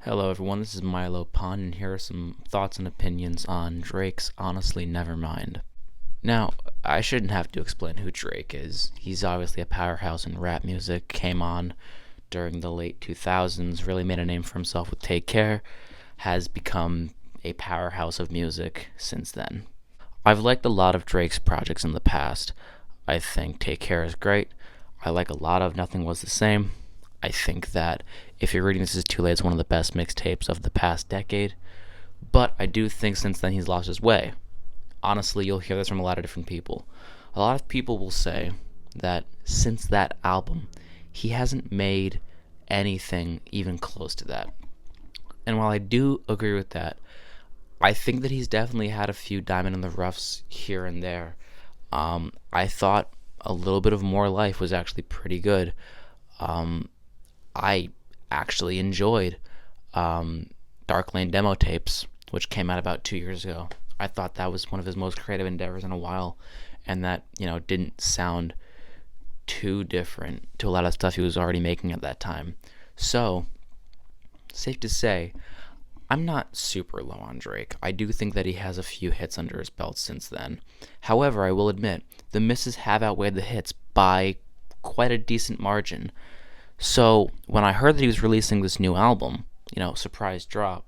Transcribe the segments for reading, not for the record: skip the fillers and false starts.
Hello, everyone. This is Milo Pond, and here are some thoughts and opinions on Drake's Honestly Nevermind. Now, I shouldn't have to explain who Drake is. He's obviously a powerhouse in rap music, came on during the late 2000s, really made a name for himself with Take Care, has become a powerhouse of music since then. I've liked a lot of Drake's projects in the past. I think Take Care is great. I like a lot of Nothing Was the Same. I think that if you're reading This Is Too Late, it's one of the best mixtapes of the past decade. But I do think since then he's lost his way. Honestly, you'll hear this from a lot of different people. A lot of people will say that since that album, he hasn't made anything even close to that. And while I do agree with that, I think that he's definitely had a few diamond in the roughs here and there. I thought a little bit of More Life was actually pretty good. I actually enjoyed Dark Lane demo tapes, which came out about 2 years ago. I thought that was one of his most creative endeavors in a while, and that didn't sound too different to a lot of stuff he was already making at that time. So, safe to say, I'm not super low on Drake. I do think that he has a few hits under his belt since then. However, I will admit, the misses have outweighed the hits by quite a decent margin. So, when I heard that he was releasing this new album, surprise drop,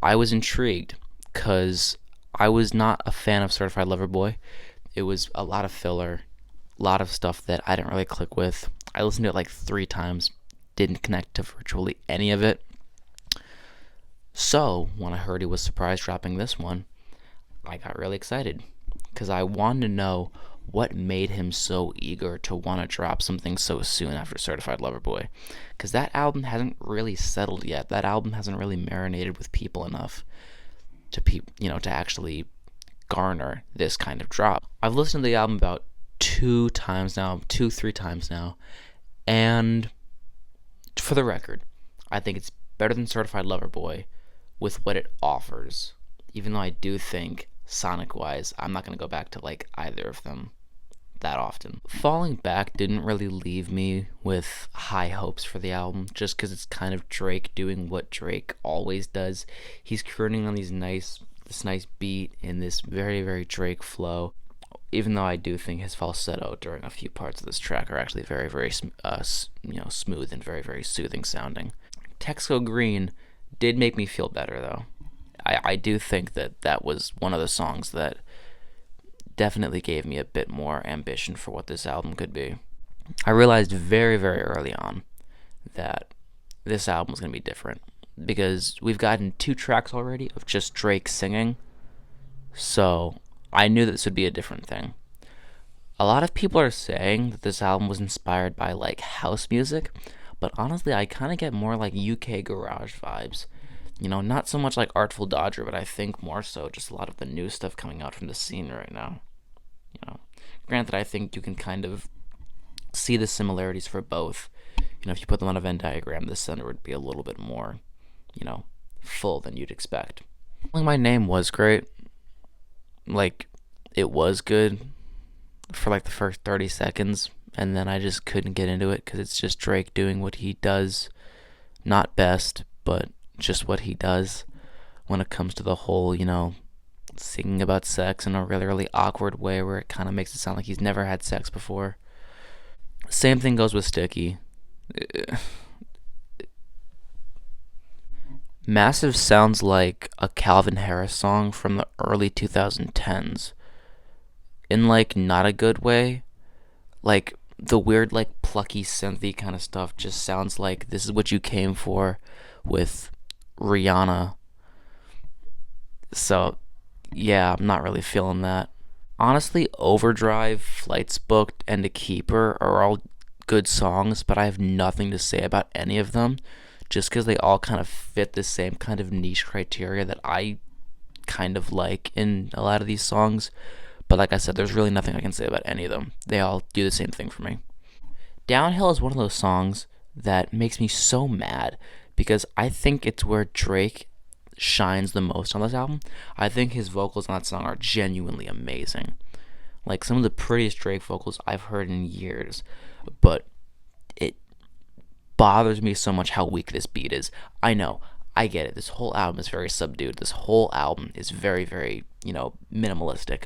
I was intrigued because I was not a fan of Certified Lover Boy. It was a lot of filler, a lot of stuff that I didn't really click with. I listened to it like 3 times, didn't connect to virtually any of it. So, when I heard he was surprise dropping this one, I got really excited because I wanted to know what made him so eager to want to drop something so soon after Certified Lover Boy. Because that album hasn't really settled yet. That album hasn't really marinated with people enough to actually garner this kind of drop. I've listened to the album about 3 times now, and for the record, I think it's better than Certified Lover Boy with what it offers. Even though I do think, sonic-wise, I'm not going to go back to like either of them that often. Falling Back didn't really leave me with high hopes for the album, just because it's kind of Drake doing what Drake always does. He's crooning on this nice beat in this very, very Drake flow. Even though I do think his falsetto during a few parts of this track are actually very, very, smooth and very, very soothing sounding. Texco Green did make me feel better, though. I do think that was one of the songs that definitely gave me a bit more ambition for what this album could be. I realized very, very early on that this album was going to be different because we've gotten 2 tracks already of just Drake singing, so I knew this would be a different thing. A lot of people are saying that this album was inspired by like house music, but honestly, I kind of get more like UK garage vibes. Not so much like Artful Dodger, but I think more so just a lot of the new stuff coming out from the scene right now. Granted, I think you can kind of see the similarities for both. If you put them on a Venn diagram, the center would be a little bit more, full than you'd expect. My Name was great. Like, it was good for like the first 30 seconds, and then I just couldn't get into it because it's just Drake doing what he does. Not best, but just what he does when it comes to the whole, singing about sex in a really, really awkward way where it kind of makes it sound like he's never had sex before. Same thing goes with Sticky. Massive sounds like a Calvin Harris song from the early 2010s. In, like, not a good way. Like, the weird, like, plucky, synthy kind of stuff just sounds like this is what you came for with Rihanna. So, yeah, I'm not really feeling that. Honestly, Overdrive, Flights Booked, and A Keeper are all good songs, but I have nothing to say about any of them, just because they all kind of fit the same kind of niche criteria that I kind of like in a lot of these songs. But like I said, there's really nothing I can say about any of them. They all do the same thing for me. Downhill is one of those songs that makes me so mad because I think it's where Drake shines the most on this album. I think his vocals on that song are genuinely amazing. Like some of the prettiest Drake vocals I've heard in years. But it bothers me so much how weak this beat is. I know, I get it. This whole album is very subdued. This whole album is very, very, minimalistic.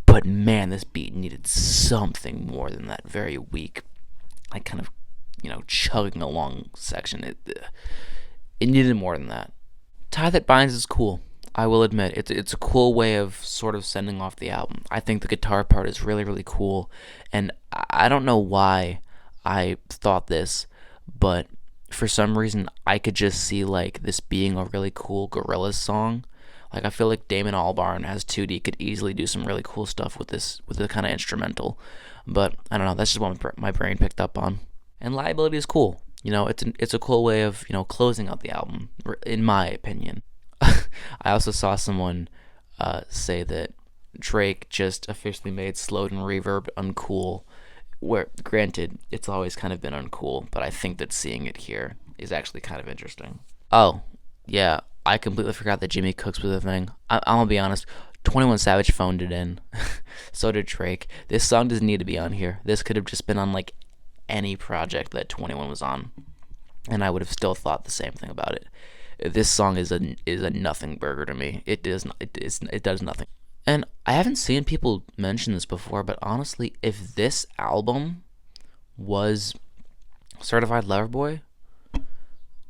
But man, this beat needed something more than that very weak, like kind of, chugging along section. It needed more than that. Tie That Binds is cool. I will admit, it's a cool way of sort of sending off the album. I think the guitar part is really, really cool, and I don't know why I thought this, but for some reason I could just see like this being a really cool Gorillaz song. Like I feel like Damon Albarn as 2D could easily do some really cool stuff with the kind of instrumental, but I don't know. That's just what my brain picked up on. And Liability is cool. It's a cool way of closing out the album, in my opinion. I also saw someone say that Drake just officially made slowed and reverb uncool. Where, granted, it's always kind of been uncool, but I think that seeing it here is actually kind of interesting. Oh, yeah, I completely forgot that Jimmy Cooks was a thing. I'm gonna be honest. 21 Savage phoned it in. So did Drake. This song doesn't need to be on here. This could have just been on like any project that 21 was on, and I would have still thought the same thing about it. This song is a nothing burger to me. It does nothing. And I haven't seen people mention this before, but honestly, if this album was Certified Lover Boy,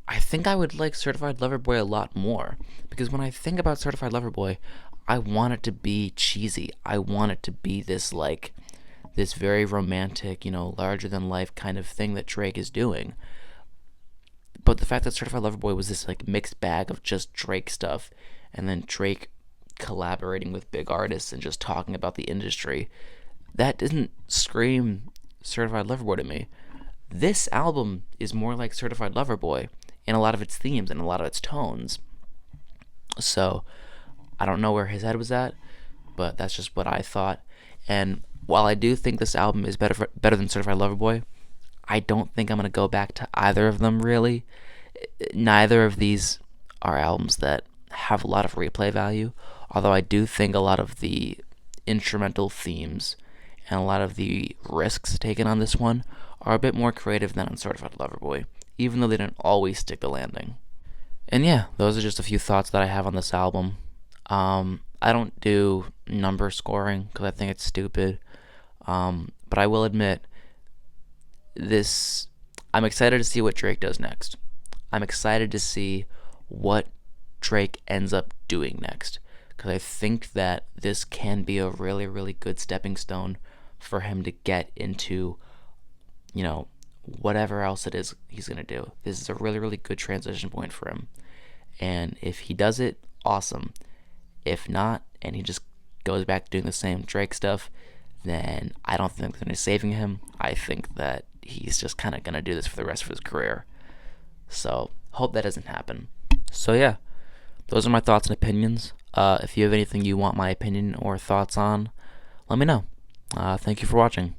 I think I would like Certified Lover Boy a lot more. Because when I think about Certified Lover Boy, I want it to be cheesy. I want it to be this very romantic, larger than life kind of thing that Drake is doing. But the fact that Certified Lover Boy was this like mixed bag of just Drake stuff, and then Drake collaborating with big artists and just talking about the industry, that didn't scream Certified Lover Boy to me. This album is more like Certified Lover Boy in a lot of its themes and a lot of its tones. So I don't know where his head was at, but that's just what I thought. And while I do think this album is better than Certified Lover Boy, I don't think I'm going to go back to either of them, really. Neither of these are albums that have a lot of replay value, although I do think a lot of the instrumental themes and a lot of the risks taken on this one are a bit more creative than on Certified Lover Boy, even though they don't always stick the landing. And yeah, those are just a few thoughts that I have on this album. I don't do number scoring because I think it's stupid, but I will admit, I'm excited to see what Drake does next. I'm excited to see what Drake ends up doing next, because I think that this can be a really, really good stepping stone for him to get into, whatever else it is he's going to do. This is a really, really good transition point for him. And if he does it, awesome. If not, and he just goes back to doing the same Drake stuff, then I don't think they're saving him. I think that he's just kind of going to do this for the rest of his career. So, hope that doesn't happen. So yeah, those are my thoughts and opinions. If you have anything you want my opinion or thoughts on, let me know. Thank you for watching.